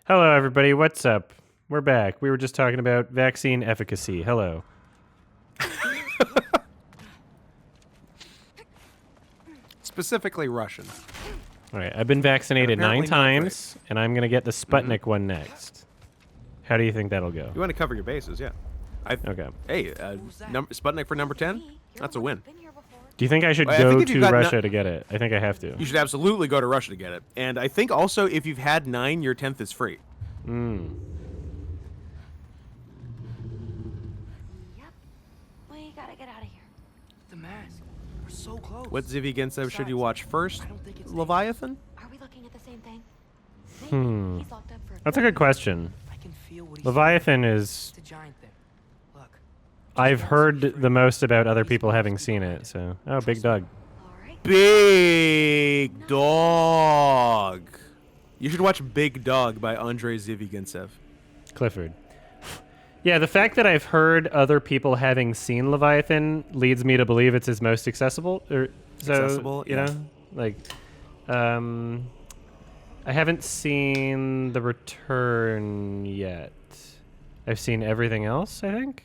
Hello, everybody. What's up? We're back. We were just talking about vaccine efficacy. Hello. Specifically Russian. All right. I've been vaccinated 9 apparently not times, and I'm going to get the Sputnik one next. How do you think that'll go? You want to cover your bases, yeah. Okay. Hey, Sputnik for number 10? That's a win. Do you think I should Well, I go think if you've to got Russia to get it? I think I have to. You should absolutely go to Russia to get it. And I think also if you've had 9, your 10th is free. Mm. Yep. We gotta get out of here. The mask. We're so close. What Zivy Gentsev should you watch first? Leviathan? Are we looking at the same thing? Hmm. He's locked up for That's a good question. I can feel what he's Leviathan is... It's a giant thing. Look. I've heard the most about other people having seen it, so... Oh, Big Dog. All right. Big Dog. You should watch Big Dog by Andrei Zivy-Gentsev. Clifford. Yeah, the fact that I've heard other people having seen Leviathan leads me to believe it's his most accessible. Accessible, you yeah. know? Like, I haven't seen The Return yet. I've seen everything else, I think.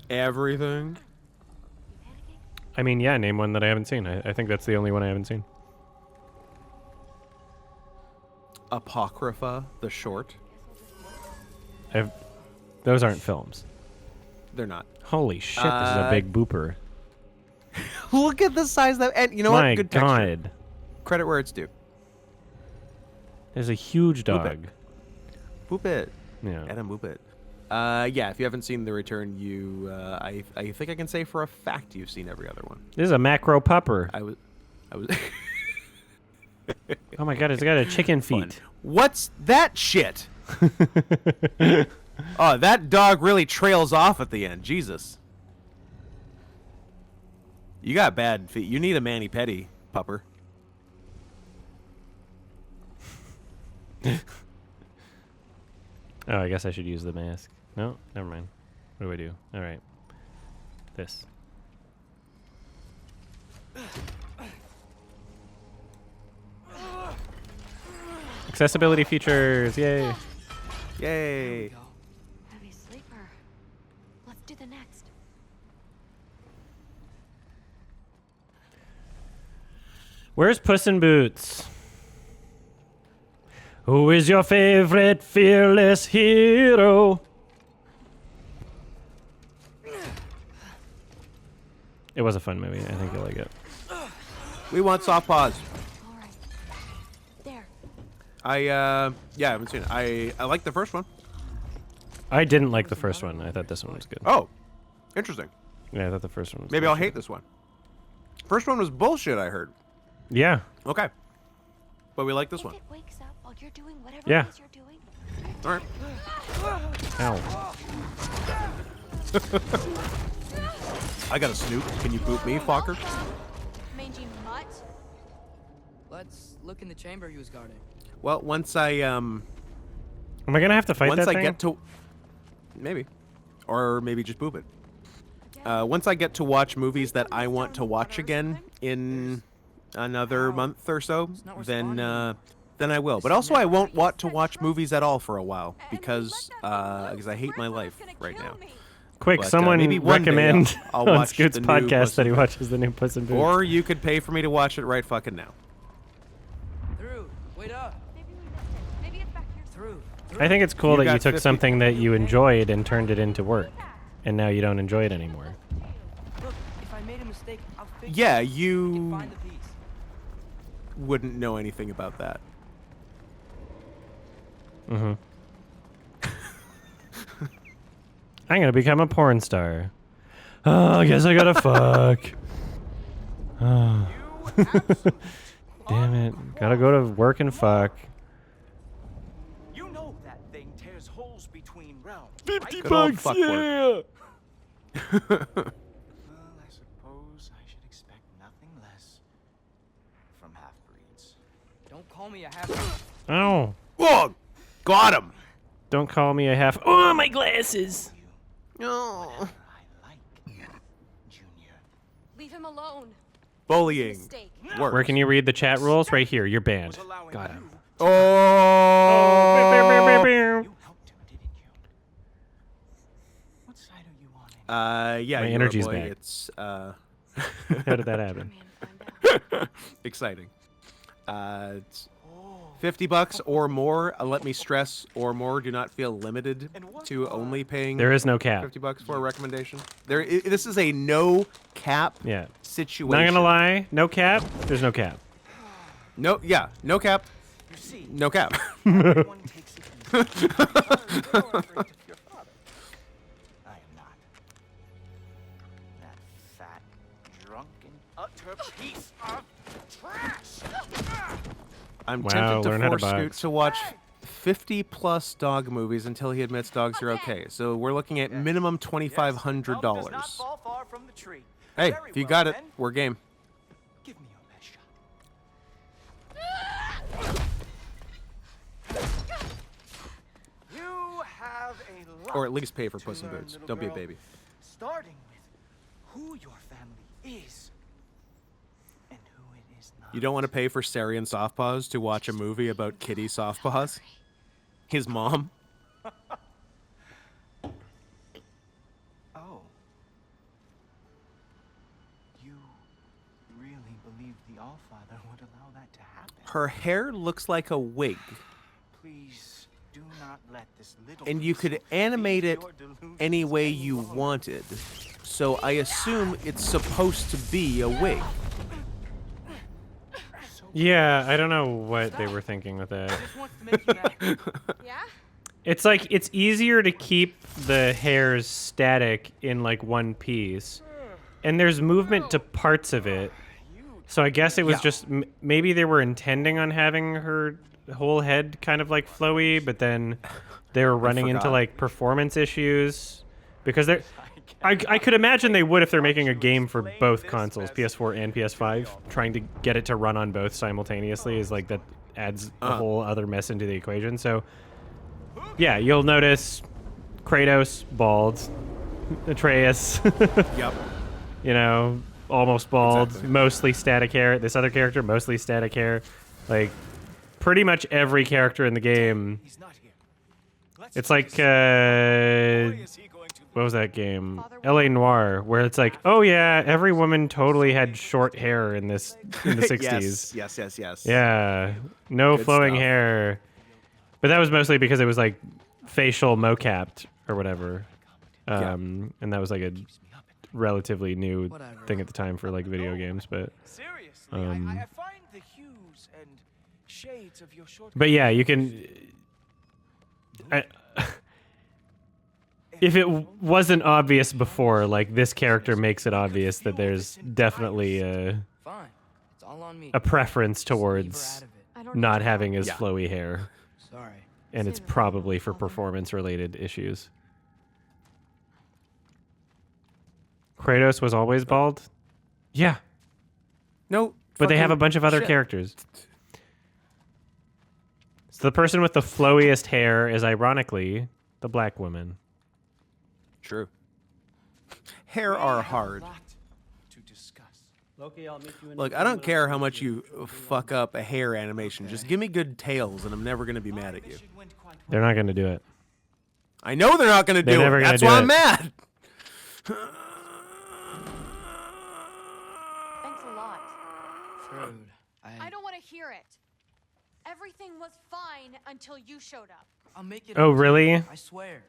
Everything? I mean, yeah, name one that I haven't seen. I think that's the only one I haven't seen. Apocrypha, the short. Those aren't films. They're not. Holy shit, this is a big booper. Look at the size of that. And you know My what? Good texture. God. Credit where it's due. There's a huge Boop dog. Boop it. Yeah. Adam, boop it. Yeah, if you haven't seen The Return, I think I can say for a fact you've seen every other one. This is a macro pupper. I was Oh my God, it's got a chicken fun. feet. What's that shit? Oh, that dog really trails off at the end. Jesus. You got bad feet. You need a mani-pedi, pupper. Oh, I guess I should use the mask. No, never mind. What do I do? All right. This. Accessibility features, yay. Yay. Heavy sleeper. Let's do the next. Where's Puss in Boots? Who is your favorite fearless hero? It was a fun movie. I think you'll like it. We want soft paws. All right. There. Yeah, I haven't seen it. I like the first one. I didn't like the first one. I thought this one was good. Oh, interesting. Yeah, I thought the first one was Maybe good. I'll hate this one. First one was bullshit, I heard. Yeah. Okay. But we like this If one. it wakes up while you're doing whatever Yeah. it is you're doing. All right. Ow. I got a snoop. Can you boot me, fucker? Mangy mutt. Let's look in the chamber he was guarding. Well, once I Am I gonna have to fight once that I thing? get to maybe, or maybe just boop it. Once I get to watch movies that I want to watch again in another month or so, then I will. But also, I won't want to watch movies at all for a while because I hate my life right now. Quick, But, someone maybe one day recommend I'll on watch Scoot's the new podcast Puss that he in watches the new Puss in Boots. Or you could pay for me to watch it right fucking now. Through. Wait up. Maybe we missed it. Maybe it's back here. Through. I think it's cool You that you got took 50 something that you enjoyed and turned it into work, and now you don't enjoy it anymore. Look, if I made a mistake, I'll fix Yeah, it. I can you find the piece. wouldn't know anything about that. Mm-hmm. I'm gonna become a porn star. Oh, I guess I gotta fuck. Oh. Damn it. Gotta go to work and fuck. You know that thing tears holes between realms. 50 Good old bucks, fuck yeah! Well, I suppose I should expect nothing less from half-breeds. Don't call me a half. Oh. Whoa! Got him! Don't call me a half. Oh, my glasses! Oh. I like, Junior. Leave him alone. Bullying. Mistake. Works. Where can you read the chat rules? Right here. You're banned. Was allowing Got you him. Oh! Yeah, My Euro energy's boy, back. it's How did that happen? Man, find out. exciting. It's $50 or more. Let me stress, or more. Do not feel limited to only paying There is no cap. $50 for a recommendation. This is a no cap Yeah. situation. Not gonna lie, no cap. There's no cap. No, yeah, no cap. You see, No cap. everyone takes it easy. You're afraid of your father. I am not. That fat, drunken, utter piece of trash. I'm Wow, tempted to learn how to force Scoot box. to watch 50+ dog movies until he admits dogs are okay. So we're looking at minimum Does not $2,500. fall far from the tree. Hey, Very if you well, got it, then. we're game. Give me your best shot. You have a lot Or at least pay for to Puss in learn, Boots. little Don't be a girl. baby. Starting with who your family is and who it is not. You don't want to pay for Sarian Softpaws to watch a movie about Kitty Softpaws? His mom? Oh. You really believe the Allfather would allow that to happen? Her hair looks like a wig, Please do not let this little and you piece could of animate feed it your delusions any way any you longer. wanted. So I assume it's supposed to be a wig. Yeah, I don't know what they were thinking with that. Just wants to make you mad. Yeah? It's like it's easier to keep the hairs static in like one piece, and there's movement to parts of it. So I guess it was Yeah. just maybe they were intending on having her whole head kind of like flowy, but then they were running into forgot. like performance issues because they're. I could imagine they would if they're making a game for both consoles, PS4 and PS5. Trying to get it to run on both simultaneously is like that adds a whole other mess into the equation. So, yeah, you'll notice Kratos bald, Atreus, Yep. you know, almost bald, Exactly. mostly static hair. This other character, mostly static hair. Like, pretty much every character in the game. He's not here. Let's It's do like, this. Boy, is he going to what was that game? Father L.A. Noir, where it's like, oh yeah, every woman totally had short hair in the 60s. Yes. Yeah, no Good flowing stuff. hair. But that was mostly because it was like facial mocapped or whatever. Yeah. And that was like a relatively new Whatever. thing at the time for like video games, but Seriously, I find the hues and shades of your short. but yeah, you can if it wasn't obvious before, like this character makes it obvious that there's definitely Fine. It's all on me. a preference Just leave her towards out of it. I don't not need your having help. as Yeah. flowy hair, Sorry. and it's Save it for probably you, for Father. performance-related issues. Kratos was always bald? Yeah, No. but they have a fucking bunch of other shit. characters. So the person with the flowiest hair is ironically the black woman. True. Hair are hard. To discuss. Loki, I'll meet you in Look, I don't care how much you fuck up a hair animation. Just give me good tails, and I'm never gonna be mad at you. Went quite well. They're not going to do it. I know they're not gonna They're do never it. gonna That's do why it. I'm mad. Thanks a lot. Rude. I don't want to hear it. Everything was fine until you showed up. I'll make it. Oh, up to really? you, I swear.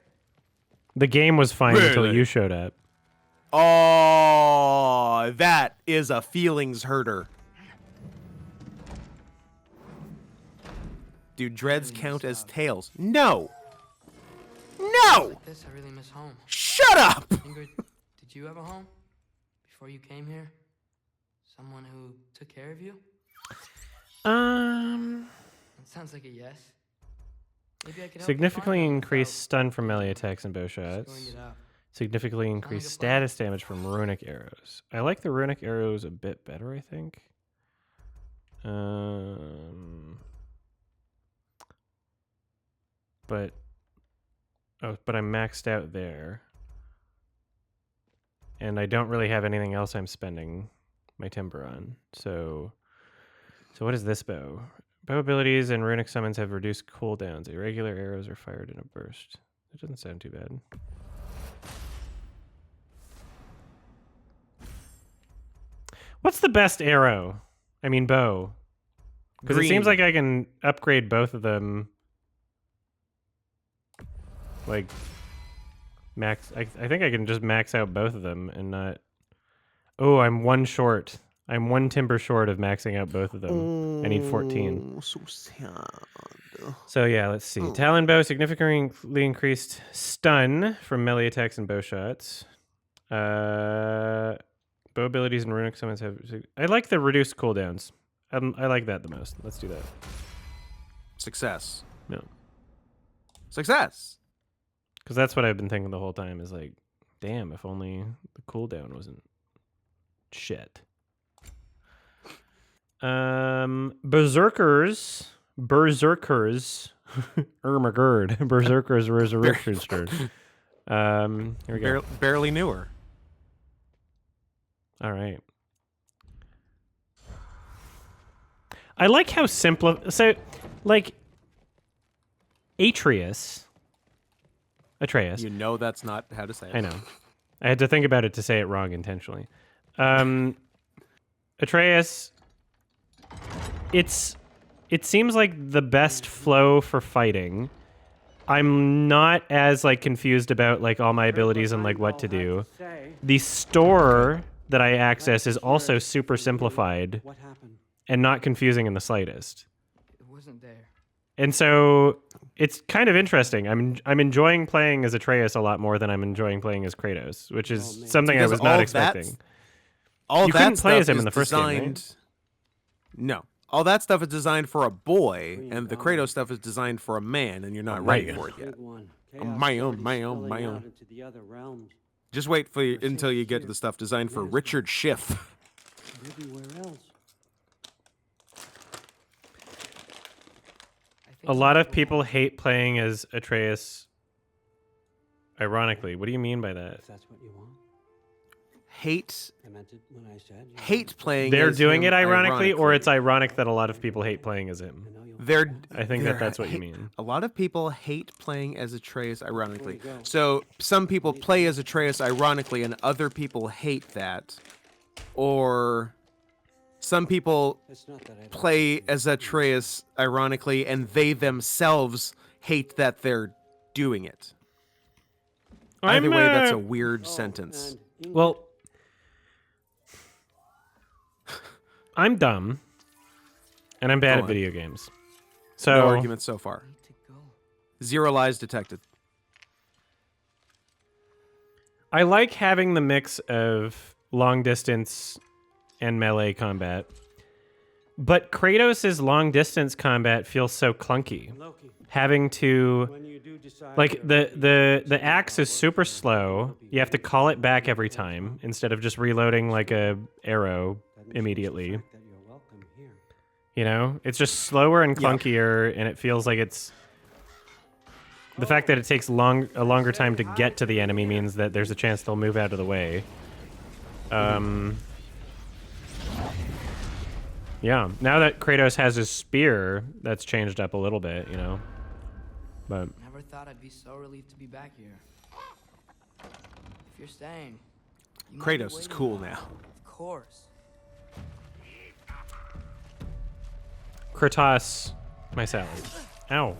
The game was fine until Really? you showed up. Oh, that is a feelings hurter. Do dreads count as tails? No. No. Like this, I really miss home. Shut up. Ingrid, did you have a home before you came here? Someone who took care of you? That sounds like a yes. Maybe I could help you find Significantly one increased without stun from melee attacks and bow just going shots. it out. Significantly increased status damage from runic arrows. I like the runic arrows a bit better, I think. But I'm maxed out there. And I don't really have anything else I'm spending my timber on. So what is this bow? Bow abilities and runic summons have reduced cooldowns. Irregular arrows are fired in a burst. It doesn't sound too bad. What's the best arrow? I mean bow. Because it seems Green. like I can upgrade both of them. Like max. I think I can just max out both of them and not. Oh, I'm one short. I'm one timber short of maxing out both of them. I need 14. Oh, so sad. So yeah, let's see. Talon bow significantly increased stun from melee attacks and bow shots. Bow abilities and runic summons have. I like the reduced cooldowns. I like that the most. Let's do that. Success. No, Success. because that's what I've been thinking the whole time. Is like, damn, if only the cooldown wasn't shit. Berserkers, Ermagerd, Berserkers Resurrection. Here we go. Barely newer. All right. I like how simple. So, like, Atreus. You know that's not how to say it. I know. I had to think about it to say it wrong intentionally. Atreus. It seems like the best flow for fighting. I'm not as like confused about like all my abilities and like what to do. The store that I access is also super simplified and not confusing in the slightest. It wasn't there. And so it's kind of interesting. I'm enjoying playing as Atreus a lot more than I'm enjoying playing as Kratos, which is something Because I was not all expecting. All You that couldn't play stuff as him in is the first game, right? designed. No. All that stuff is designed for a boy, and the Kratos stuff is designed for a man, and you're not ready man. for it yet. My own. Just wait until you get to the stuff designed for Richard Schiff. A lot of people hate playing as Atreus. Ironically, what do you mean by that? That's what you want. Hate I meant it when I said. playing. They're as doing him it ironically, or it's ironic that a lot of people hate playing as him? I think that's what you mean. A lot of people hate playing as Atreus ironically. So some people play as Atreus ironically, and other people hate that. Or some people play as Atreus ironically, and they themselves hate that they're doing it. Either way, that's a weird sentence. Well, I'm dumb, and I'm bad Go at on. video games. So No arguments so far. Zero lies detected. I like having the mix of long distance and melee combat, but Kratos' long distance combat feels so clunky. Having to, like, the axe is super slow. You have to call it back every time instead of just reloading like a arrow immediately. You know, it's just slower and clunkier, and it feels like it's. The fact that it takes a longer time to get to the enemy means that there's a chance they'll move out of the way. Yeah, now that Kratos has his spear, that's changed up a little bit, you know. But Never thought I'd be so relieved to be back here. If you're staying, you might be Kratos is waiting cool a while. now. Of course. Kratos, my salad. Ow.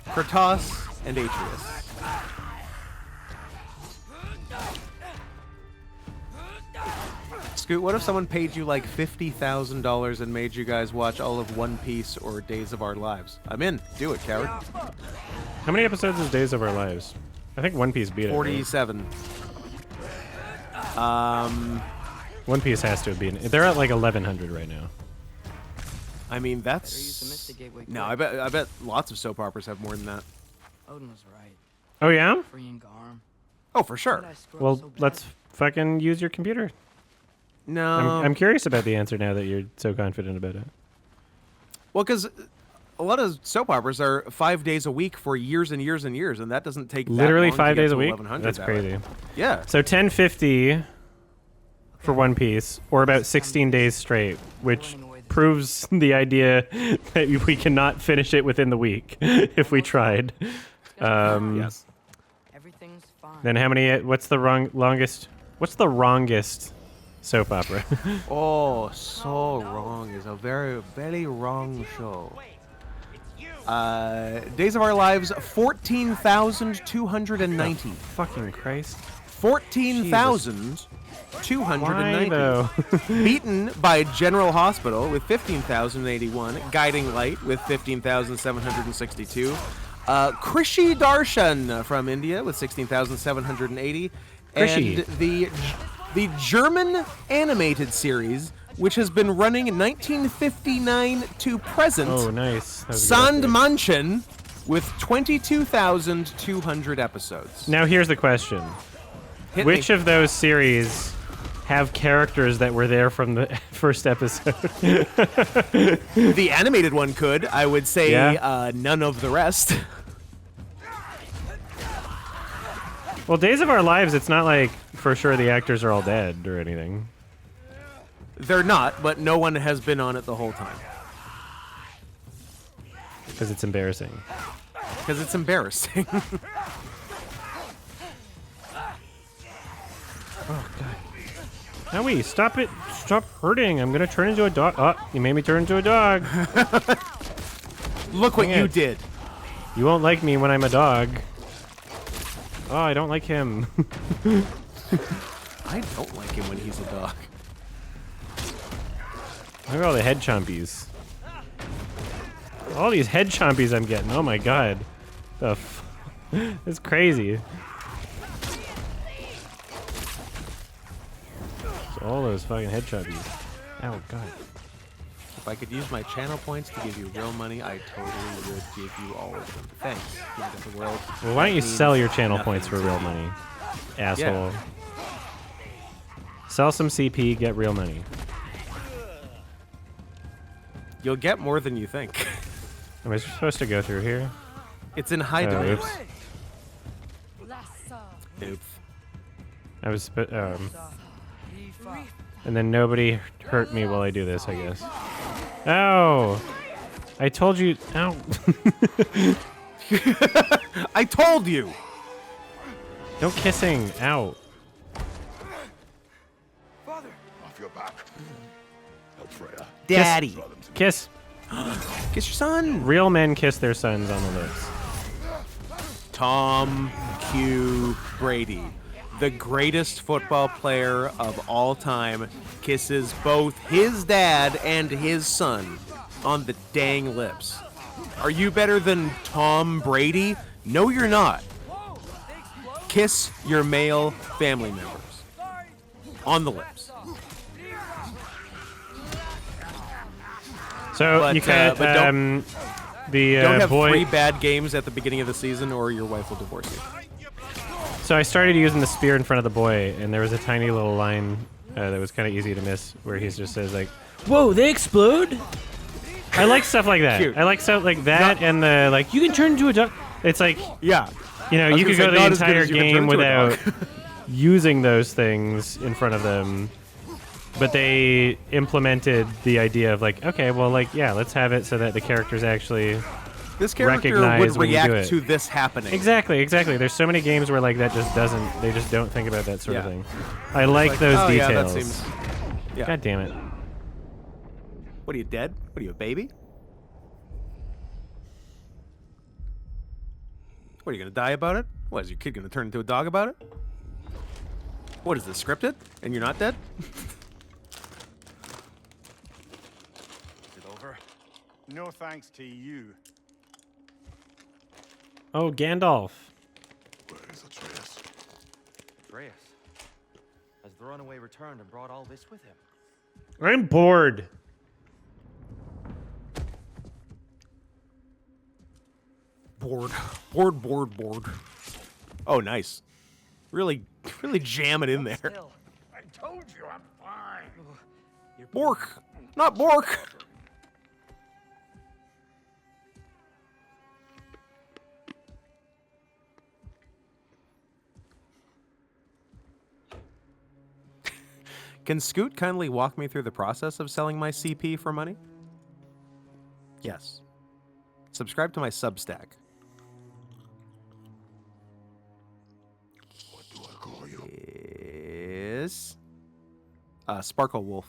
Kratos and Atreus. Scoot, what if someone paid you like $50,000 and made you guys watch all of One Piece or Days of Our Lives? I'm in. Do it, coward. How many episodes is Days of Our Lives? I think One Piece beat it. Right? 47. One Piece has to have been. They're at like 1,100 right now. I mean, Better use the that's... Mystic Gateway No, quick. I bet lots of soap operas have more than that. Odin was right. Oh yeah? Freeing Garm. Oh, for sure. Why did I screw up Well, so bad? let's fucking use your computer. No. I'm curious about the answer now that you're so confident about it. Well, because a lot of soap operas are 5 days a week for years and years and years, and that doesn't take that Literally long 5 to get days to a week? 1100 That's that way. crazy. Yeah. So 1050 for One Piece, or about 16 days straight, which proves the idea that we cannot finish it within the week if we tried. Yes. Everything's fine. Then how many? What's the wrongest? What's the wrongest soap opera. Oh, so wrong. Is a very, very wrong show. Days of Our Lives, 14,290. Fucking Christ. 14,290. Why though? Beaten by General Hospital with 15,081. Guiding Light with 15,762. Krishi Darshan from India with 16,780. Krishi. And the German animated series, which has been running in 1959 to present. Oh, nice. That was a good update. Sandmanchen with 22,200 episodes. Now here's the question. Hit Which me. of those series have characters that were there from the first episode? The animated one could. I would say Yeah. none of the rest. Well, Days of Our Lives, it's not like for sure the actors are all dead or anything. They're not, but no one has been on it the whole time. Because it's embarrassing. Because it's embarrassing. Oh, God. Howie, stop it. Stop hurting. I'm going to turn into a dog. Oh, you made me turn into a dog. Look what Dang you it. did. You won't like me when I'm a dog. Oh, I don't like him. I don't like him when he's a dog. Look at all the head chompies. All these head chompies I'm getting. Oh my god. It's crazy. All those fucking head chompies. Oh god. If I could use my channel points to give you real money, I totally would give you all of them. Thanks. Give it to the world. Well, why don't you That sell your means channel nothing points for to real me. money? Asshole. Yeah. Sell some CP, get real money. You'll get more than you think. Am I supposed to go through here? It's in high Oh, demand. oops. Oops. I was and then nobody hurt me while I do this, I guess. Ow! I told you. Ow! I told you! No kissing. Ow! Off your back. Help Freya. Daddy. Kiss. Kiss your son. Real men kiss their sons on the lips. Tom Q. Brady, the greatest football player of all time, kisses both his dad and his son on the dang lips. Are you better than Tom Brady? No, you're not. Kiss your male family members on the lips. So But, you can't. but don't The have boy. 3 bad games at the beginning of the season, or your wife will divorce you. So I started using the spear in front of the boy, and there was a tiny little line that was kind of easy to miss, where he just says like, "Whoa, they explode!" I like stuff like that. Cute. I like stuff like that, and the like. You can turn into a dog. It's like, Yeah. you know, I was you gonna could say, go the not as good entire as you can turn game into a without dog. using those things in front of them. But they implemented the idea of like, okay, well, like, yeah, let's have it so that the characters actually This character recognize would when you do react it. to this happening. Exactly. There's so many games where like that just doesn't. They just don't think about that sort of Yeah. thing. I like those oh, details. Yeah, that seems. Yeah. God damn it. What are you, dead? What are you, a baby? What, are you gonna die about it? What, is your kid gonna turn into a dog about it? What, is this scripted? And you're not dead? Is it over? No thanks to you. Oh, Gandalf. Where is Atreus? Atreus. Has the runaway returned and brought all this with him? I'm bored. Bored. Oh, nice. Really jam it in there. I told you I'm fine. Bork! Not Bork! Can Scoot kindly walk me through the process of selling my CP for money? Yes. Subscribe to my Substack. What do I call you? Is Sparkle Wolf.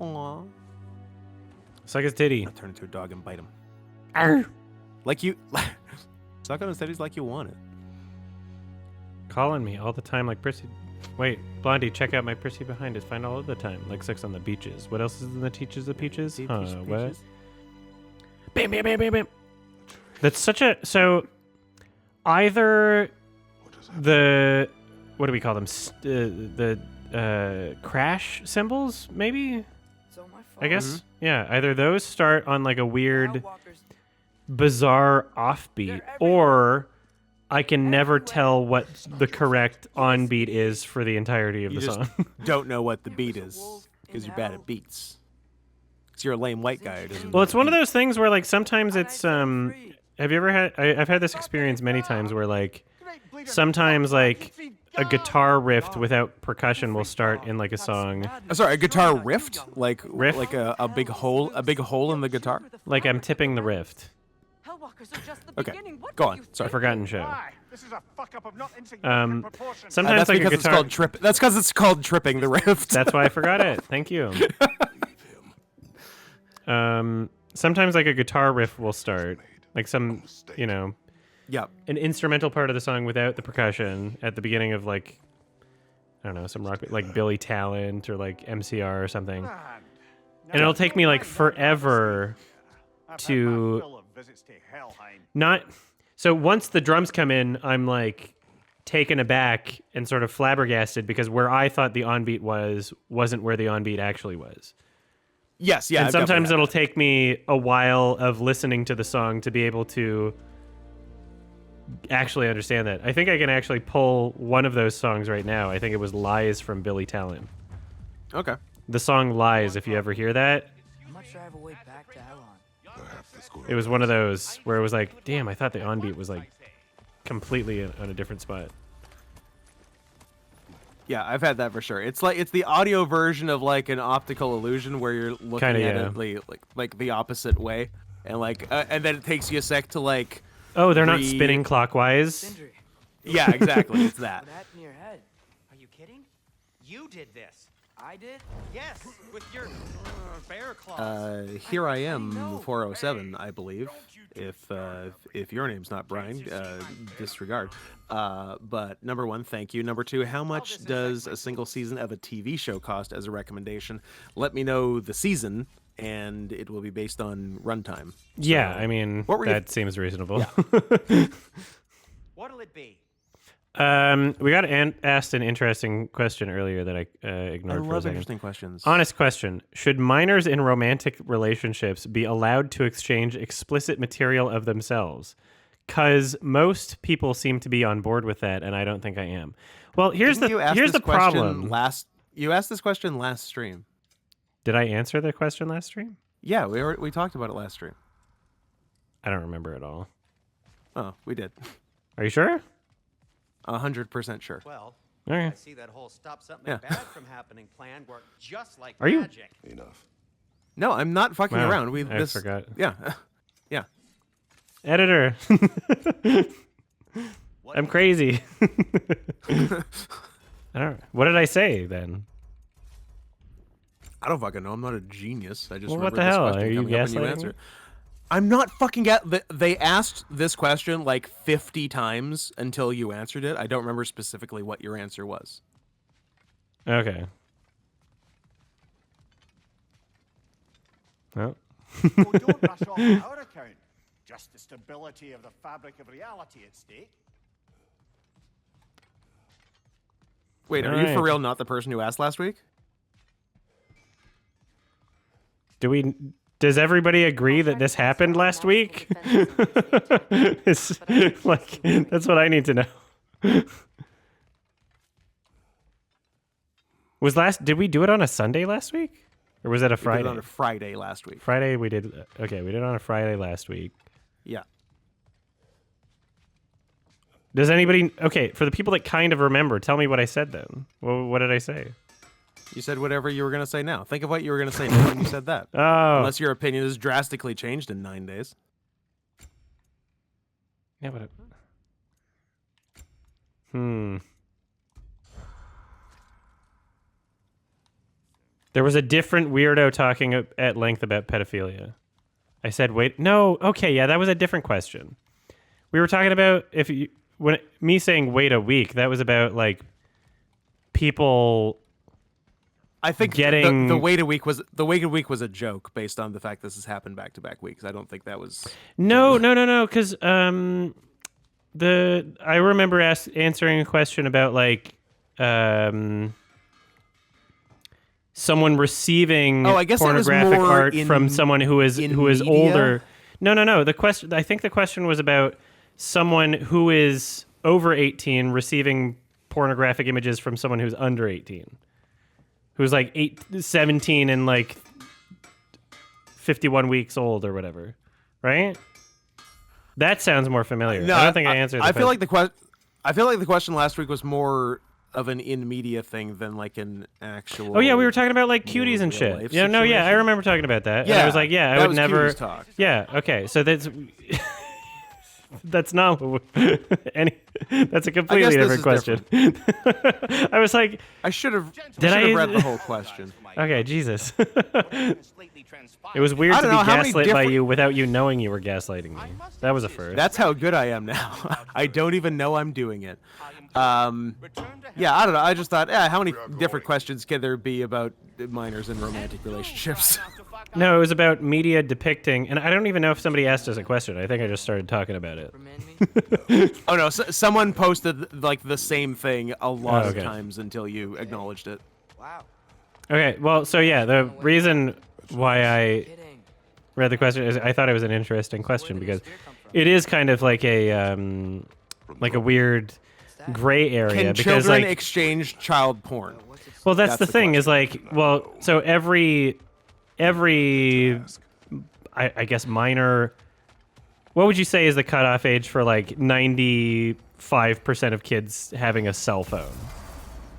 Aww. Suck his titty. I'll turn into a dog and bite him. Arr. Like you... Suck on his titties like you want it. Calling me all the time like Prissy. Wait, Blondie, check out my Prissy behind us. Find all of the time. Like sex on the beaches. What else is in the Teaches of Peaches? What? Bam, bam, bam, bam, bam. That's such a... So, either the... What do we call them? The crash symbols, maybe? It's all my fault. I guess. Yeah, either those start on like a weird, bizarre offbeat, or I can never tell what the correct on beat is for the entirety of You the just song. don't know what the beat is because you're bad at beats. Because you're a lame white guy who doesn't Well, know it's the one of beat. those things where like sometimes it's Have you ever had? I've had this experience many times where like sometimes like a guitar riff without percussion will start in like a song. Sorry, a guitar riff? Like Riff? like a big hole in the guitar? Like I'm tipping the riff. Okay, go on. Sorry. A forgotten show. This is a fuck up of not insignificant proportions. Sometimes That's like a because it's guitar. called trip. That's because it's called tripping the riff. That's why I forgot it. Thank you. Sometimes like a guitar riff will start, like some, you know, Yeah. an instrumental part of the song without the percussion at the beginning of like, I don't know, some rock, like Billy Talent or like MCR or something. And it'll take me like forever to not. So once the drums come in, I'm like taken aback and sort of flabbergasted because where I thought the on-beat wasn't where the on-beat actually was. Yes, yeah. And I've sometimes definitely it'll take me a while of listening to the song to be able to actually understand that. I think I can actually pull one of those songs right now. I think it was Lies from Billy Talent. had that. Okay. The song Lies, if you ever hear that, I'm not sure I have a way back to Elon. it was one of those where it was like, damn, I thought the on-beat was like completely on a different spot. Yeah, I've had that for sure. It's like it's the audio version of like an optical illusion where you're looking Kinda, at yeah. it like the opposite way, and like and then it takes you a sec to like. Oh, they're not spinning clockwise? Sindri, Yeah, exactly. It's that. put that in your head. Are you kidding? You did this. I did? Yes, with your bear claws. Here I am, 407, I believe. If your name's not Brian, disregard. But number one, thank you. Number two, how much does a single season of a TV show cost as a recommendation? Let me know the season, and it will be based on runtime. Yeah, I mean, what were you- that seems reasonable. What'll it be? We got asked an interesting question earlier that I I ignored for a love second. interesting questions. Honest question. Should minors in romantic relationships be allowed to exchange explicit material of themselves? Because most people seem to be on board with that, and I don't think I am. Well, here's Didn't you ask the this question problem. You asked this question last stream. Did I answer the question last stream? Yeah, we talked about it last stream. I don't remember at all. Oh, we did. Are you sure? 100% sure. Well, All I right. see that whole stop something Yeah. bad from happening plan worked just like Are you- magic. No, I'm not fucking Wow, around. I forgot. Yeah, yeah. Editor. I'm crazy. I don't. What did I say then? I don't fucking know. I'm not a genius. I just Well, what remember the this hell? question Are you coming up and gaslighting me? answer. I'm not fucking They asked this question like 50 times until you answered it. I don't remember specifically what your answer was. Okay. Well, Oh, don't rush off on our account. Just the stability of the fabric of reality at stake. Wait, are All you for right. real not the person who asked last week? does everybody agree that this happened last week? It's like that's what I need to know. Did we do it on a Sunday last week? Or was that a We did Friday? it on a Friday last week. Friday we did. Okay, we did it on a Friday last week. Yeah. Does anybody? Okay, for the people that kind of remember, tell me what I said then. What did I say? You said whatever you were going to say now. Think of what you were going to say now when you said that. Oh, Unless your opinion has drastically changed in 9 days. yeah, but There was a different weirdo talking at length about pedophilia. I said, wait, no, okay, yeah, that was a different question. We were talking about me saying wait a week, that was about like people. I think getting the wait a week was a joke based on the fact this has happened back to back weeks. I don't think that was no, because I remember answering a question about like someone receiving I guess it was pornographic more art in- from someone who is in media? older. No. I think the question was about someone who is over 18 receiving pornographic images from someone who's under 18. Who's like 17 and like 51 weeks old or whatever, right? That sounds more familiar. No, I don't think I answered. I feel like the question last week was more of an in media thing than like an actual. Oh yeah, we were talking about like cuties and shit. real-life Yeah, no, yeah, I situation. remember talking about that. And Yeah, I was like, yeah, I that would was never. cuties talk. Yeah, okay, so that's that's not that's a completely this different is question. I was like, I should have I- read the whole question. okay, Jesus. It was weird I to don't be know, how many gaslit by different- you without you knowing you were gaslighting me. That was a first. That's how good I am now. I don't even know I'm doing it. Yeah, I don't know. I just thought, how many different questions can there be about minors and romantic relationships? No, it was about media depicting, and I don't even know if somebody asked us a question. I think I just started talking about it. Remind me? Oh no, someone posted like the same thing a lot okay. of times until you acknowledged it. Wow. Okay, well, so yeah, the reason why I Kidding. read the question is I thought it was an interesting question because it is kind of like a weird gray area Can because children like exchange child porn? well that's that's the the thing is like well so every I guess minor. What would you say is the cutoff age for like 95% of kids having a cell phone?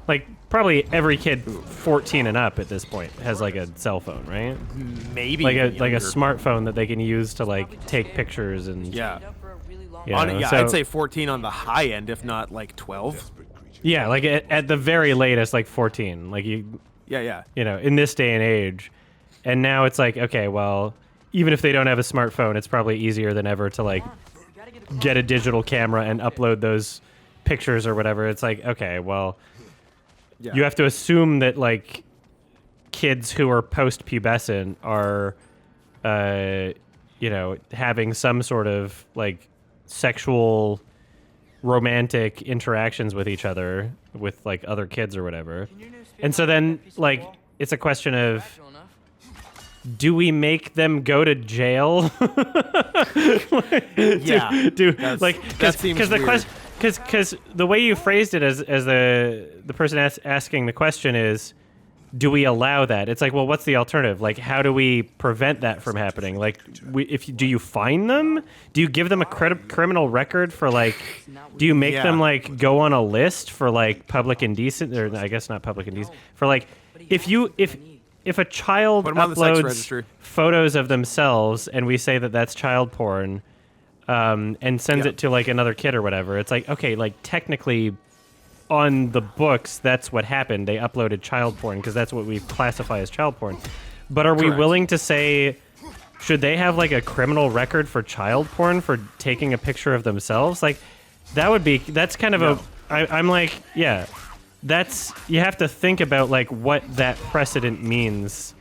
Like probably every kid 14 and up at this point has like a cell phone, right? Maybe Like a younger. smartphone that they can use to like take pictures and Yeah. Up for a really long Yeah. Yeah, so- I'd say 14 on the high end, if not like 12. yeah, like at the very latest like 14. Like you Yeah. know, in this day and age. And now it's like, okay, well, even if they don't have a smartphone, it's probably easier than ever to like get a digital camera and upload those pictures or whatever. It's like, okay, well, Yeah. you have to assume that like kids who are post-pubescent are, you know, having some sort of like sexual romantic interactions with each other with like other kids or whatever. And so then like it's a question of Factual enough. do we make them go to jail? Yeah. Like that seems because the weird. question because the way you phrased it as the person asking the question is, do we allow that? It's like, well, what's the alternative? Like, how do we prevent that from happening? Like, do you fine them? Do you give them a criminal record for like? Do you make Yeah. them like go on a list for like public indecent, or I guess not public indecent, for like if a child Put 'em on the sex uploads registry. photos of themselves and we say that that's child porn, and sends Yeah. it to like another kid or whatever, it's like, okay, like technically on the books that's what happened. They uploaded child porn because that's what we classify as child porn. But are we Correct. willing to say, should they have like a criminal record for child porn for taking a picture of themselves? Like that's kind of I'm like, yeah, that's, you have to think about like what that precedent means.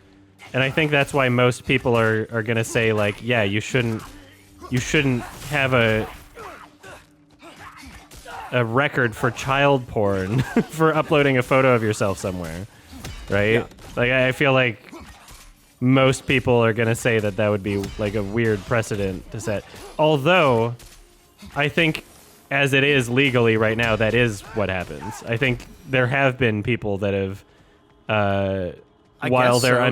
And I think that's why most people are going to say like, yeah, you shouldn't have a record for child porn for uploading a photo of yourself somewhere, right? Yeah. Like I feel like most people are going to say that that would be like a weird precedent to set. Although I think as it is legally right now, that is what happens. I think there have been people that have, while guess they're so,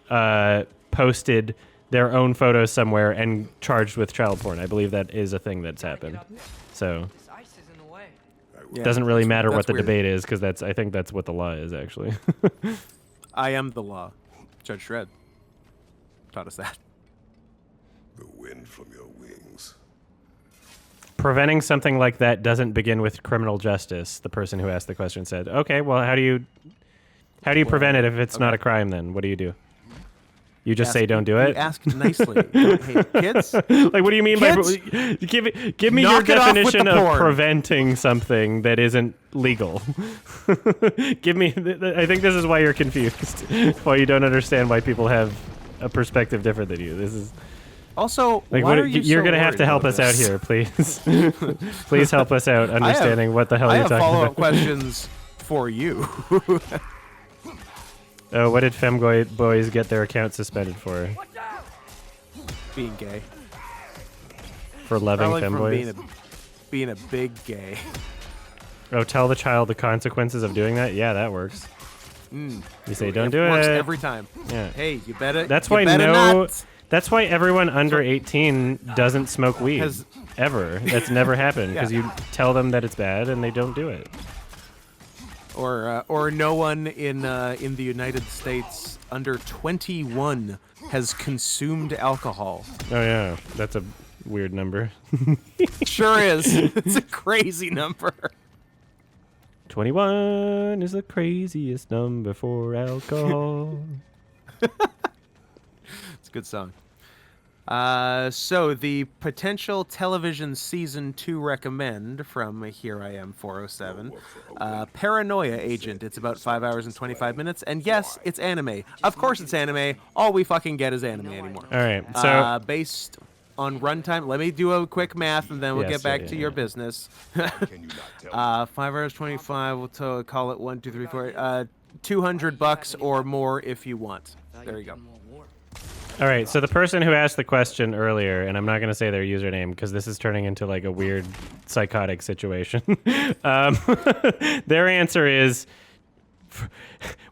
underage, posted their own photos somewhere and charged with child porn. I believe that is a thing that's happened. So This ice is in the way. it Yeah. doesn't really matter what That's the weird. debate is because I think that's what the law is actually. I am the law. Judge Dredd taught us that. The wind from your wings. preventing something like that doesn't begin with criminal justice, the person who asked the question said. Okay, well, how do you prevent it if it's not a crime then? What do you do? You just say don't do it? You ask nicely. Hey, kids? Like, what do you mean Kids? by... Give me your Knock it off with definition the of porn. preventing something that isn't legal. Give me... I think this is why you're confused. Why you don't understand why people have a perspective different than you. This is... Also, Like, why what, are you you're so going to have to worried help about us out this? here, please. Please help us out understanding what the hell I you're have talking follow-up about. questions for you. Oh, what did femboys get their account suspended for? Being gay. For loving Probably from femboys? being a big gay. Oh, tell the child the consequences of doing that? Yeah, that works. You say, don't do Works it. every time. Yeah. Hey, you better. That's you why better not. That's why everyone under 18 doesn't smoke weed. Has- Ever. That's never happened because Yeah. you tell them that it's bad and they don't do it. Or no one in the United States under 21 has consumed alcohol. Oh yeah, that's a weird number. Sure is. It's a crazy number. 21 is the craziest number for alcohol. It's a good song. So the potential television season 2 recommend from Here I Am 407. Paranoia Agent. It's about 5 hours and 25 minutes. And yes, it's anime. Of course it's anime. All we fucking get is anime anymore. All right, so Based on runtime, let me do a quick math and then we'll Yes, get back yeah, to yeah, your yeah. business. 5 hours 25. We'll call it 1, 2, 3, 4. $200 or more if you want. There you go. all right, so the person who asked the question earlier, and I'm not going to say their username because this is turning into like a weird psychotic situation. Their answer is,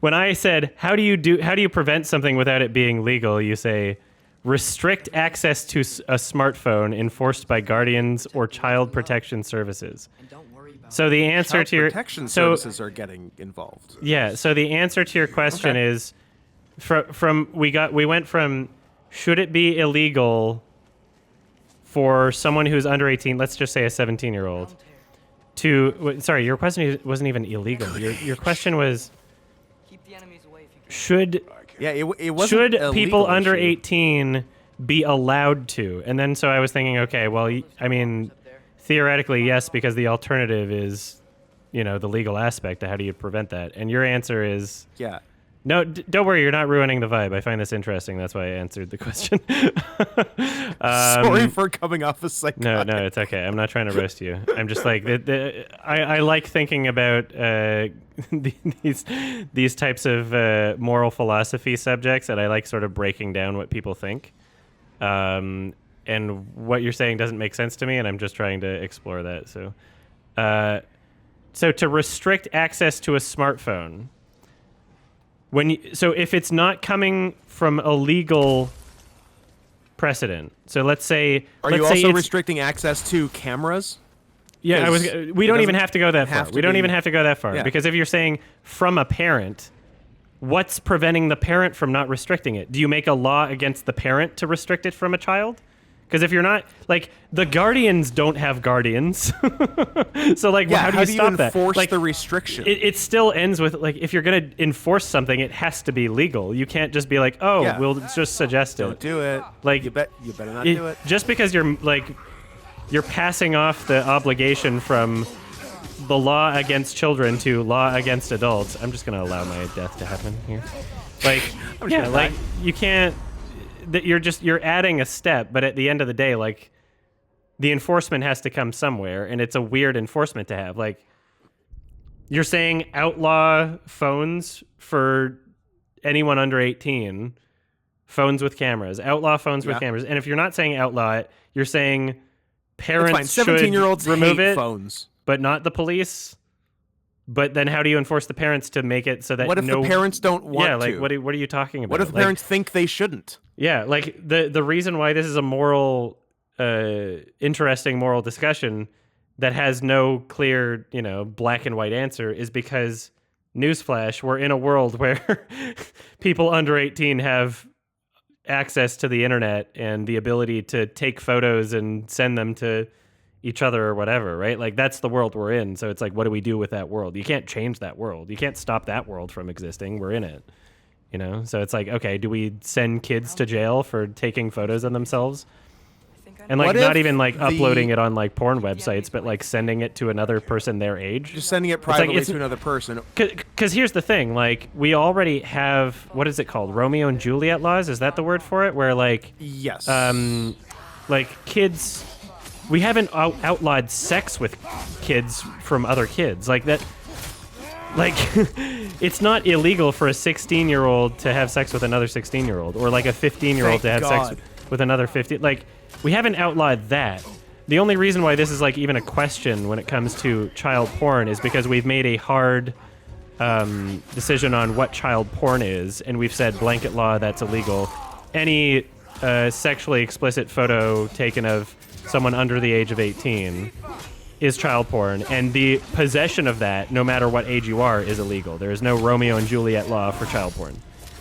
when I said, how do you prevent something without it being legal? You say, restrict access to a smartphone enforced by guardians or child protection services. And don't worry about So the answer Child to your protection so services are getting involved. yeah, so the answer to your question Okay. is we went from should it be illegal for someone who's under 18, let's just say a 17-year-old, to sorry, your question wasn't even illegal. Your question was keep the enemies away if you can. should Yeah, it wasn't should a people legal under issue. 18 be allowed to? And then so I was thinking, okay, well, I mean, theoretically, yes, because the alternative is, the legal aspect. How do you prevent that? And your answer is Yeah. no. Don't worry, you're not ruining the vibe. I find this interesting. That's why I answered the question. Sorry for coming off as psychotic. No, it's okay. I'm not trying to roast you. I'm just like I like thinking about these types of moral philosophy subjects, and I like sort of breaking down what people think. And what you're saying doesn't make sense to me, and I'm just trying to explore that. So to restrict access to a smartphone, so if it's not coming from a legal precedent, so let's say Are you let's say also it's- restricting access to cameras? Yeah, Because we it don't even doesn't have to go that far. have to We don't be- even have to go that far Yeah. because if you're saying from a parent, what's preventing the parent from not restricting it? Do you make a law against the parent to restrict it from a child? Because if you're not, like, the guardians don't have guardians. So, like, Yeah, how do you stop that? enforce Like, the restriction? it still ends with, like, if you're going to enforce something, it has to be legal. You can't just be like, oh, Yeah. we'll just suggest Don't it. do it. Like, you better not do it. Just because you're passing off the obligation from the law against children to law against adults. I'm just gonna allow my death to happen here. Like, yeah, gonna like die. you can't. That you're adding a step, but at the end of the day, like, the enforcement has to come somewhere, and it's a weird enforcement to have. Like, you're saying outlaw phones for anyone under 18, phones with cameras, outlaw phones with Yeah. cameras, and if you're not saying outlaw it, you're saying It's parents fine. 17-year-olds should remove hate it, phones. but not the police. But then how do you enforce the parents to make it so that What if the parents don't want yeah, like to? what are you talking about? What if the Like, parents think they shouldn't? yeah, like the reason why this is a moral, interesting moral discussion that has no clear, black and white answer is because, newsflash, we're in a world where people under 18 have access to the internet and the ability to take photos and send them to each other or whatever, right? Like that's the world we're in. So it's like, what do we do with that world? You can't change that world. You can't stop that world from existing. We're in it, you know? So it's like, okay, do we send kids to jail for taking photos of themselves? And like What not if even like the- uploading it on like porn websites, but like sending it to another person their age. Just sending it like privately it's- to another person. Because here's the thing, like we already have, what is it called? Romeo and Juliet laws? Is that the word for it? Where like, Yes. like kids, we haven't outlawed sex with kids from other kids. Like that, like it's not illegal for a 16-year-old to have sex with another 16-year-old, or like a 15-year-old to have Thank sex God. with another 15. Like we haven't outlawed that. The only reason why this is like even a question when it comes to child porn is because we've made a hard decision on what child porn is, and we've said blanket law that's illegal. Any sexually explicit photo taken of someone under the age of 18 is child porn, and the possession of that, no matter what age you are, is illegal. There is no Romeo and Juliet law for child porn.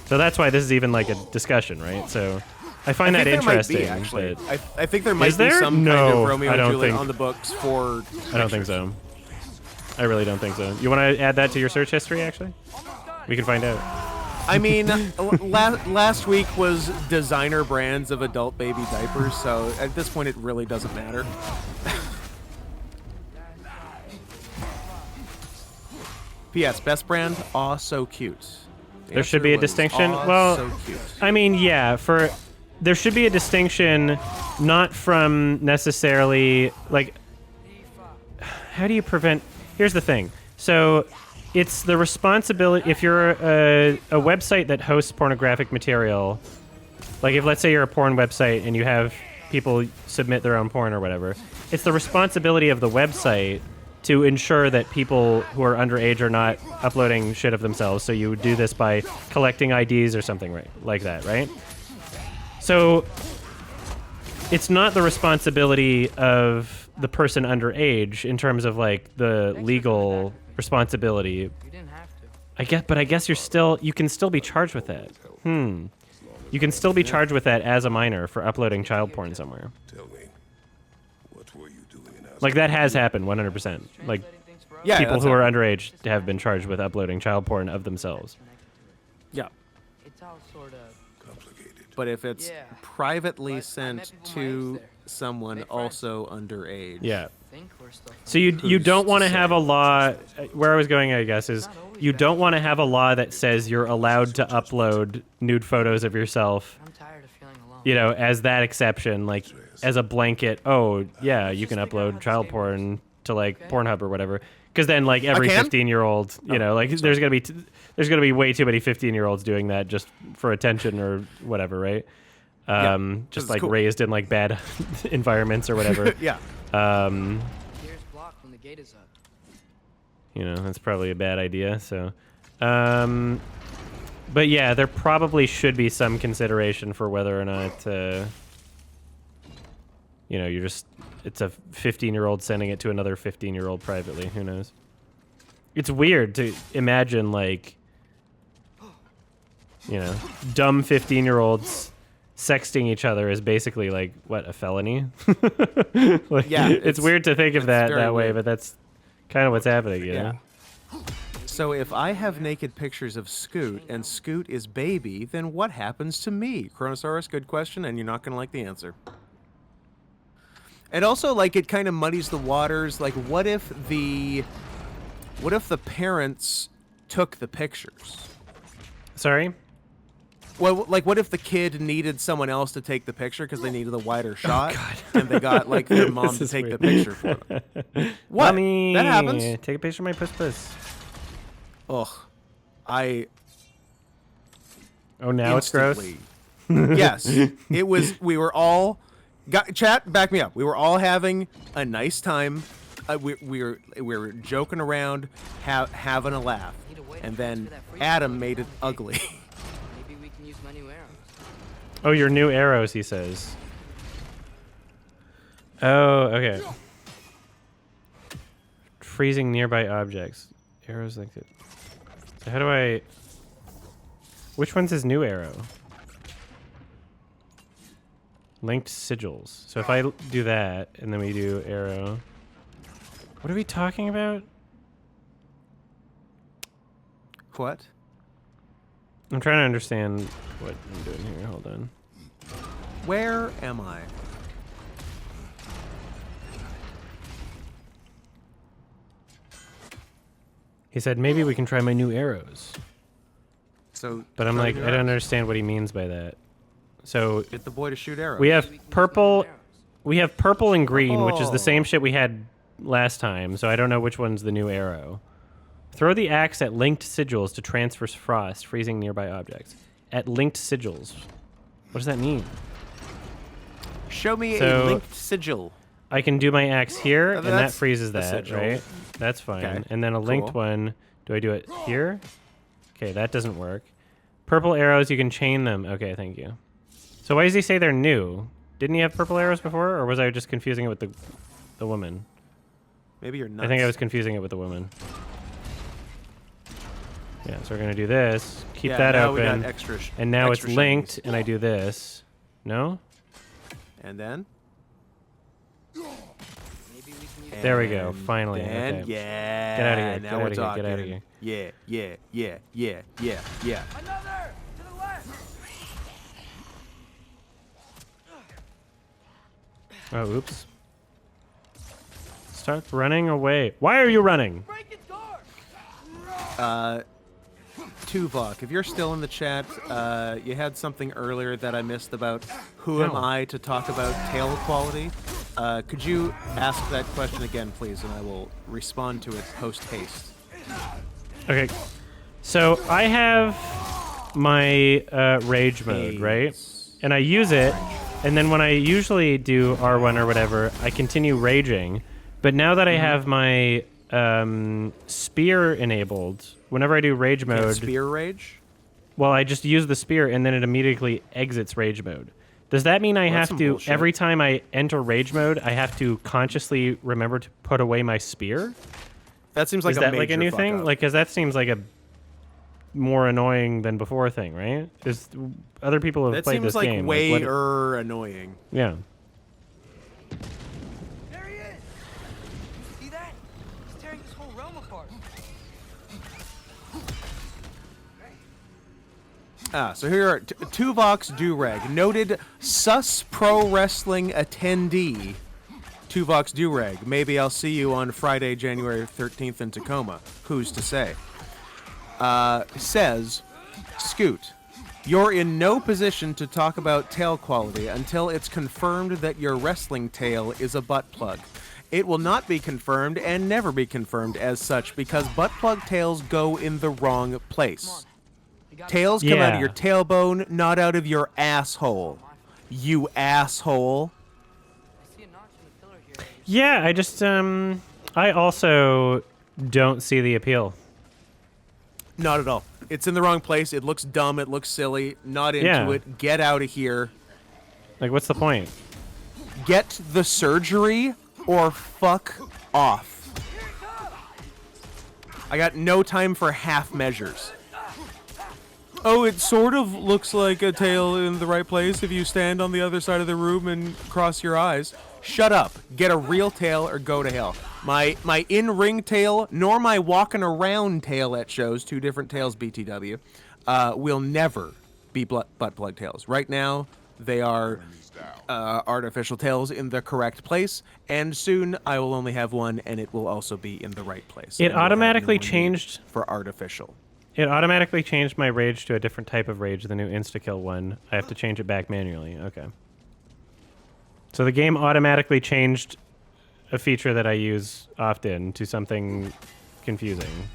So that's why this is even like a discussion, right? So I find that think there might be, interesting. actually. But I think there might Is be there? some kind No, of Romeo I and don't Juliet think- on the books for. I don't think so. I really don't think so. You want to add that to your search history, actually? We can find out. I mean, last week was designer brands of adult baby diapers, so at this point it really doesn't matter. P.S. Best brand, aw, so cute. The There should answer be a was, distinction? "Aw, Well, so cute." I mean, yeah, there should be a distinction, not from necessarily, like, how do you prevent, here's the thing. So it's the responsibility, if you're a website that hosts pornographic material, like if let's say you're a porn website and you have people submit their own porn or whatever, it's the responsibility of the website to ensure that people who are underage are not uploading shit of themselves. So you would do this by collecting IDs or something like that, right? So it's not the responsibility of the person underage in terms of like the legal responsibility. You didn't have to. I guess you can still be charged with that. You can still be charged with that as a minor for uploading child porn somewhere. Tell me, what were you doing in Like that has happened 100%. Like Yeah, people that's who are not- underage have been charged with uploading child porn of themselves. Yeah, It's all sort of. complicated? but if it's Yeah. privately But I met sent people my age to there. someone Make friends. also underage. Yeah. Think we're still So you Who's don't want to to have say? a law. Where I was going, I guess, is you don't want to have a law that says you're allowed to upload nude photos of yourself, I'm tired of feeling alone. you know, as that exception, like as a blanket. Oh yeah, you can upload child porn to like Pornhub or whatever. Because then, like every can? 15-year-old, you know, like there's gonna be way too many 15-year-olds doing that just for attention or whatever, right? Just it's like cool. raised in like bad environments or whatever. Yeah. Here's blocked when the gate is up. You know, that's probably a bad idea. So, but yeah, there probably should be some consideration for whether or not, you know, it's a 15-year-old sending it to another 15-year-old privately. Who knows? It's weird to imagine, like, you know, dumb 15-year-olds sexting each other is basically like what, a felony? Like, Yeah, it's weird to think of that very way, weird. but that's kind of what's happening, you know? So if I have naked pictures of Scoot and Scoot is baby, then what happens to me? Chronosaurus, good question, and you're not going to like the answer. And also, like, it kind of muddies the waters. Like, what if the parents took the pictures? Sorry? Well, like, what if the kid needed someone else to take the picture because they needed a wider shot, and they got like their mom This to is take the weird. picture for them? What? Mommy, That happens. Take a picture of my puss. Ugh, I Oh, now it's gross? instantly. Yes, it was. We were all. Chat, back me up. We were all having a nice time. We were joking around, having a laugh, and then Adam made it ugly. Maybe we can use my new arrows. Oh, your new arrows, he says. Oh, okay. Freezing nearby objects. Arrows like that. So how do I... Which one's his new arrow? Linked sigils. So if I do that, and then we do arrow. What are we talking about? What? I'm trying to understand what I'm doing here. Hold on. Where am I? He said, maybe we can try my new arrows. So, But I'm try like, to I do don't arrows. understand what he means by that. So Get the boy to shoot arrows. we have purple. We have purple and green, which is the same Oh. shit we had last time. So I don't know which one's the new arrow. Throw the axe at linked sigils to transfer frost, freezing nearby objects. At linked sigils. What does that mean? Show me So- a linked sigil. I can do my axe here, and that That's freezes a that, sigil. right? That's fine. Okay, And then a linked cool. one, do I do it here? Okay, that doesn't work. Purple arrows, you can chain them. Okay, thank you. So why does he say they're new? Didn't he have purple arrows before, or was I just confusing it with the woman? Maybe you're nuts. I think I was confusing it with the woman. Yeah, so we're going to do this. Keep Yeah, that now we open. got extra and now it's extra linked, shinies. and I do this. No? And then? Maybe we can use There we go, And finally, then, okay. yeah. Get outta here, Now get we're outta here, get talking. outta here. Yeah, yeah, yeah, yeah, yeah, yeah. another to the left. Oh, oops. Stop running away. Why are you running? Break its guard. Tuvok, if you're still in the chat, you had something earlier that I missed about who am No. I to talk about tail quality. Could you ask that question again, please, and I will respond to it post haste. Okay. So I have my rage mode, right? Haste. And I use it, and then when I usually do R1 or whatever, I continue raging. But now that I have my spear enabled, whenever I do rage Can't mode, spear rage? well, I just use the spear and then it immediately exits rage mode. Does that mean I Well, that's have some to, bullshit. every time I enter rage mode, I have to consciously remember to put away my spear? That seems like Is a that major like a new fuck thing? up. Like, because that seems like a more annoying than before thing, right? Because other people have that played seems this like game. way like, what- annoying. yeah. There he is. See that? He's tearing this whole realm apart. So here are Tuvok's Durag, noted sus pro wrestling attendee. Tuvok's Durag. Maybe I'll see you on Friday, January 13th in Tacoma. Who's to say? Says, Scoot, you're in no position to talk about tail quality until it's confirmed that your wrestling tail is a butt plug. It will not be confirmed and never be confirmed as such because butt plug tails go in the wrong place. We got Tails come out of Yeah. your tailbone, not out of your asshole. You asshole. I see a notch in the pillar here. Yeah, I just, I also don't see the appeal. Not at all. It's in the wrong place. It looks dumb. It looks silly. Not into Yeah. it. Get out of here. Like, what's the point? Get the surgery or fuck off. I got no time for half measures. Oh, it sort of looks like a tail in the right place if you stand on the other side of the room and cross your eyes. Shut up. Get a real tail or go to hell. My in-ring tail, nor my walking around tail at shows, two different tails, BTW, will never be butt plug tails. Right now, they are artificial tails in the correct place, and soon I will only have one, and it will also be in the right place. It and will have automatically no need changed- for artificial. It automatically changed my rage to a different type of rage, the new insta-kill one. I have to change it back manually. Okay. So the game automatically changed a feature that I use often to something confusing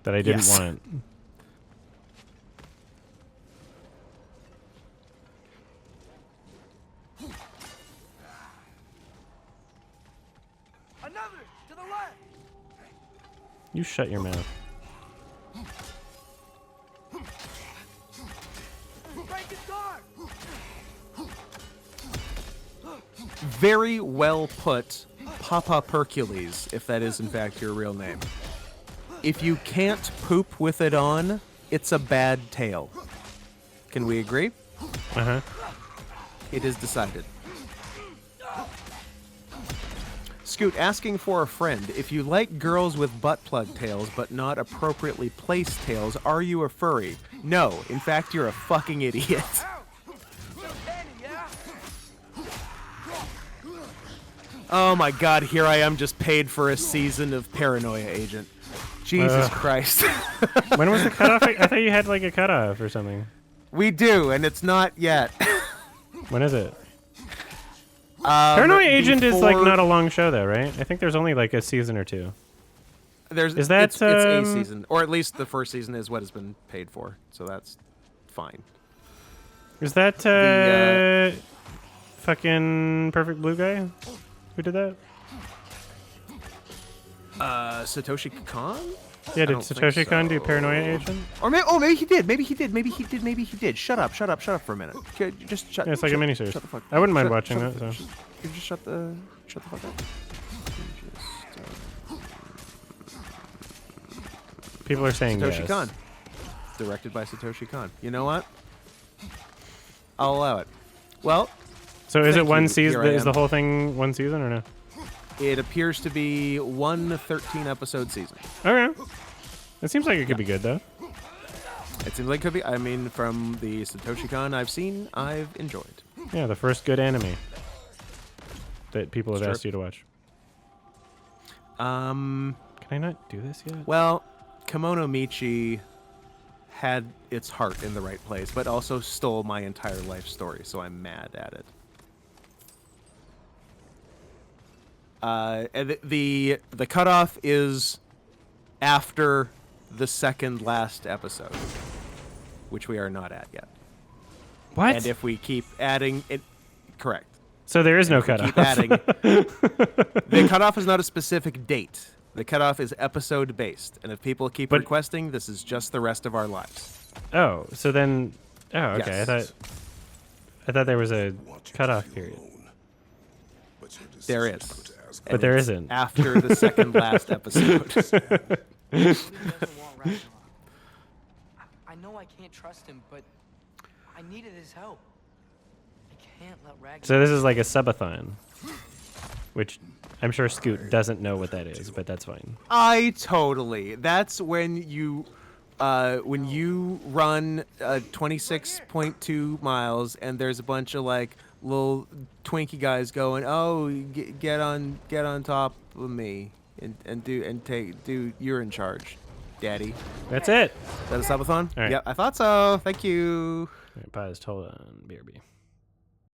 that I didn't Yes. want. Another to the left. You shut your mouth. Break its guard. Very well put, Papa Percules, if that is in fact your real name. If you can't poop with it on, it's a bad tail. Can we agree? Uh-huh. It is decided. Scoot asking for a friend. If you like girls with butt plug tails but not appropriately placed tails, are you a furry? No. In fact, you're a fucking idiot. Oh my god, here I am just paid for a season of Paranoia Agent. Jesus Christ. When was the cutoff? I thought you had like a cutoff or something. We do, and it's not yet. When is it? Paranoia Agent is like before- not a long show though, right? I think there's only like a season or two. Is that, it's a season, or at least the first season is what has been paid for, so that's fine. Is that fucking Perfect Blue guy? Who did that? Satoshi Kon? Yeah, did don't think Satoshi Kon do so. Paranoia Agent? Or maybe he did. Maybe he did. Shut up for a minute. Okay, just shut. Yeah, it's like a shut- miniseries. Shut the fuck. I wouldn't mind shut- watching shut that. the- So. You just shut the fuck up. People are saying Satoshi yes. Kon. Directed by Satoshi Kon. You know what? I'll allow it. Well, So is it Thank one you. season? Here I Is the am. whole thing one season or no? it appears to be one 13-episode season. Okay. It seems like it could be good though. It seems like it could be. I mean, from the Satoshi Kon I've seen, I've enjoyed. Yeah, the first good anime that people have It's true. asked you to watch. Um. Can I not do this yet? Well, Kimono Michi had its heart in the right place, but also stole my entire life story, so I'm mad at it. And the cutoff is after the second last episode, which we are not at yet. What? And if we keep adding it, correct. So there is no If we cutoff. keep adding. The cutoff is not a specific date. The cutoff is episode based, and if people keep But- requesting, this is just the rest of our lives. Oh, so then. Oh, okay. Yes. I thought there was a cutoff period. There is. But there isn't. After the second last episode. He doesn't want Ragnarok. I know I can't trust him, but I needed his help. I can't let Ragnarok. So this is like a subathon, which I'm sure Scoot doesn't know what that is, but that's fine. I totally. That's when you run 26.2 miles and there's a bunch of like little Twinkie guys going, "Oh, get on top of me and do you're in charge, Daddy." That's it. Is that a subathon? All right. Yeah, I thought so. Thank you. All right, paused. Hold on. BRB.